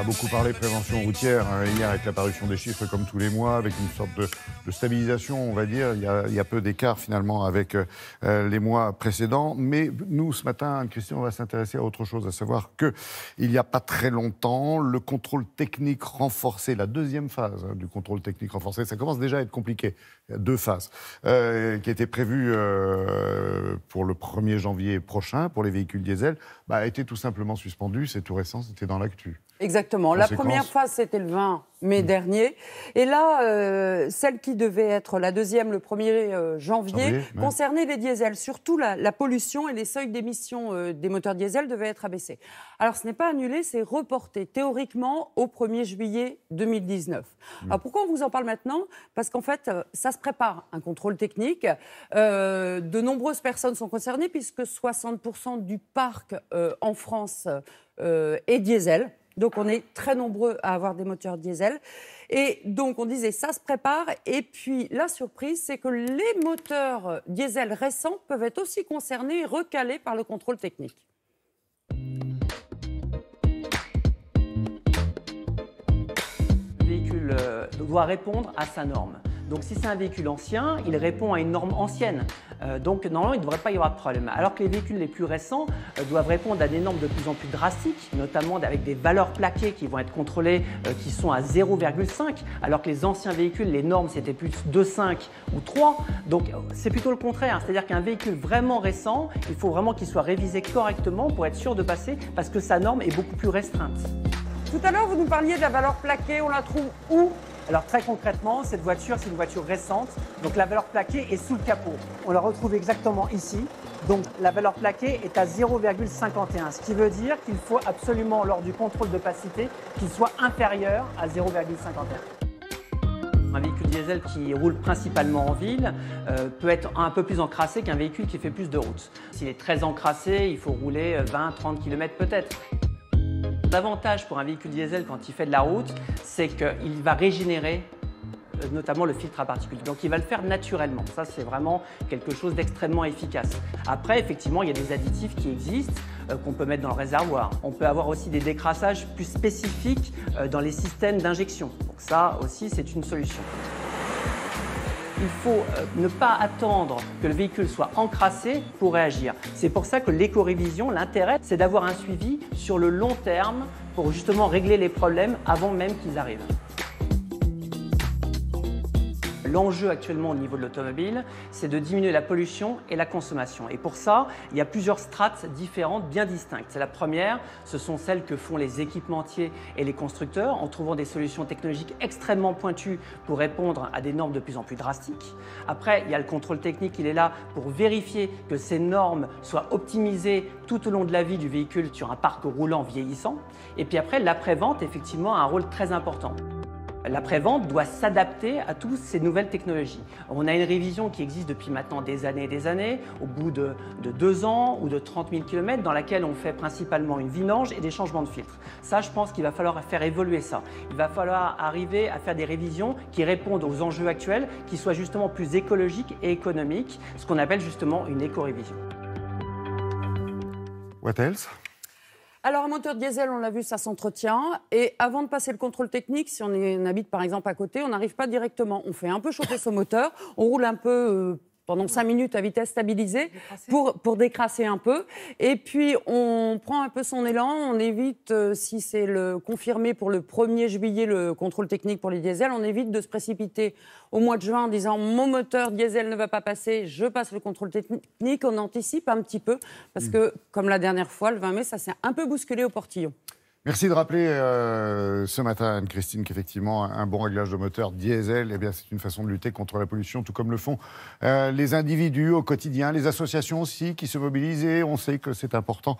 a beaucoup parlé prévention routière hier avec l'apparition des chiffres comme tous les mois, avec une sorte de stabilisation, on va dire. Il y a peu d'écart finalement avec les mois précédents. Mais nous, ce matin, Christian, on va s'intéresser à autre chose, à savoir qu'il n'y a pas très longtemps, le contrôle technique renforcé, la deuxième phase du contrôle technique renforcé, ça commence déjà à être compliqué. Il y a deux phases qui étaient prévues pour le 1er janvier prochain pour les véhicules diesel, a été tout simplement suspendue. C'est tout récent, c'était dans l'actu. Exactement. La première phase, c'était le 20 mai dernier. Et là, celle qui devait être la deuxième, le 1er janvier, concernait les diesels. Surtout la pollution et les seuils d'émission des moteurs diesel devaient être abaissés. Alors, ce n'est pas annulé, c'est reporté théoriquement au 1er juillet 2019. Alors, pourquoi on vous en parle maintenant ? Parce qu'en fait, ça se prépare, un contrôle technique. De nombreuses personnes sont concernées puisque 60% du parc en France est diesel. Donc, on est très nombreux à avoir des moteurs diesel. Et donc, on disait, ça se prépare. Et puis, la surprise, c'est que les moteurs diesel récents peuvent être aussi concernés et recalés par le contrôle technique. Le véhicule doit répondre à sa norme. Donc si c'est un véhicule ancien, il répond à une norme ancienne. Donc normalement, il ne devrait pas y avoir de problème. Alors que les véhicules les plus récents doivent répondre à des normes de plus en plus drastiques, notamment avec des valeurs plaquées qui vont être contrôlées, qui sont à 0,5, alors que les anciens véhicules, les normes, c'était plus 2,5 ou 3. Donc c'est plutôt le contraire. C'est-à-dire qu'un véhicule vraiment récent, il faut vraiment qu'il soit révisé correctement pour être sûr de passer, parce que sa norme est beaucoup plus restreinte. Tout à l'heure, vous nous parliez de la valeur plaquée. On la trouve où ? Alors très concrètement, cette voiture, c'est une voiture récente, donc la valeur plaquée est sous le capot. On la retrouve exactement ici, donc la valeur plaquée est à 0,51, ce qui veut dire qu'il faut absolument, lors du contrôle d'opacité, qu'il soit inférieur à 0,51. Un véhicule diesel qui roule principalement en ville peut être un peu plus encrassé qu'un véhicule qui fait plus de route. S'il est très encrassé, il faut rouler 20-30 km peut-être. L'avantage pour un véhicule diesel quand il fait de la route, c'est qu'il va régénérer notamment le filtre à particules. Donc il va le faire naturellement. Ça, c'est vraiment quelque chose d'extrêmement efficace. Après, effectivement, il y a des additifs qui existent qu'on peut mettre dans le réservoir. On peut avoir aussi des décrassages plus spécifiques dans les systèmes d'injection. Donc ça aussi, c'est une solution. Il faut ne pas attendre que le véhicule soit encrassé pour réagir. C'est pour ça que l'éco-révision, l'intérêt, c'est d'avoir un suivi sur le long terme pour justement régler les problèmes avant même qu'ils arrivent. L'enjeu actuellement au niveau de l'automobile, c'est de diminuer la pollution et la consommation. Et pour ça, il y a plusieurs strates différentes, bien distinctes. La première, ce sont celles que font les équipementiers et les constructeurs en trouvant des solutions technologiques extrêmement pointues pour répondre à des normes de plus en plus drastiques. Après, il y a le contrôle technique, il est là pour vérifier que ces normes soient optimisées tout au long de la vie du véhicule sur un parc roulant vieillissant. Et puis après, l'après-vente, effectivement, a un rôle très important. L'après-vente doit s'adapter à toutes ces nouvelles technologies. On a une révision qui existe depuis maintenant des années, au bout de 2 ans ou de 30 000 km, dans laquelle on fait principalement une vidange et des changements de filtre. Ça, je pense qu'il va falloir faire évoluer ça. Il va falloir arriver à faire des révisions qui répondent aux enjeux actuels, qui soient justement plus écologiques et économiques, ce qu'on appelle justement une éco-révision. What else ? Alors, un moteur diesel, on l'a vu, ça s'entretient. Et avant de passer le contrôle technique, si on habite par exemple à côté, on n'arrive pas directement. On fait un peu chauffer son moteur, on roule un peu pendant 5 minutes à vitesse stabilisée pour décrasser un peu. Et puis, on prend un peu son élan. On évite, si c'est confirmé pour le 1er juillet, le contrôle technique pour les diesels, on évite de se précipiter au mois de juin en disant « mon moteur diesel ne va pas passer, je passe le contrôle technique ». On anticipe un petit peu parce que, comme la dernière fois, le 20 mai, ça s'est un peu bousculé au portillon. Merci de rappeler ce matin, Anne-Christine, qu'effectivement, un bon réglage de moteur diesel, eh bien, c'est une façon de lutter contre la pollution, tout comme le font les individus au quotidien, les associations aussi qui se mobilisent. Et on sait que c'est important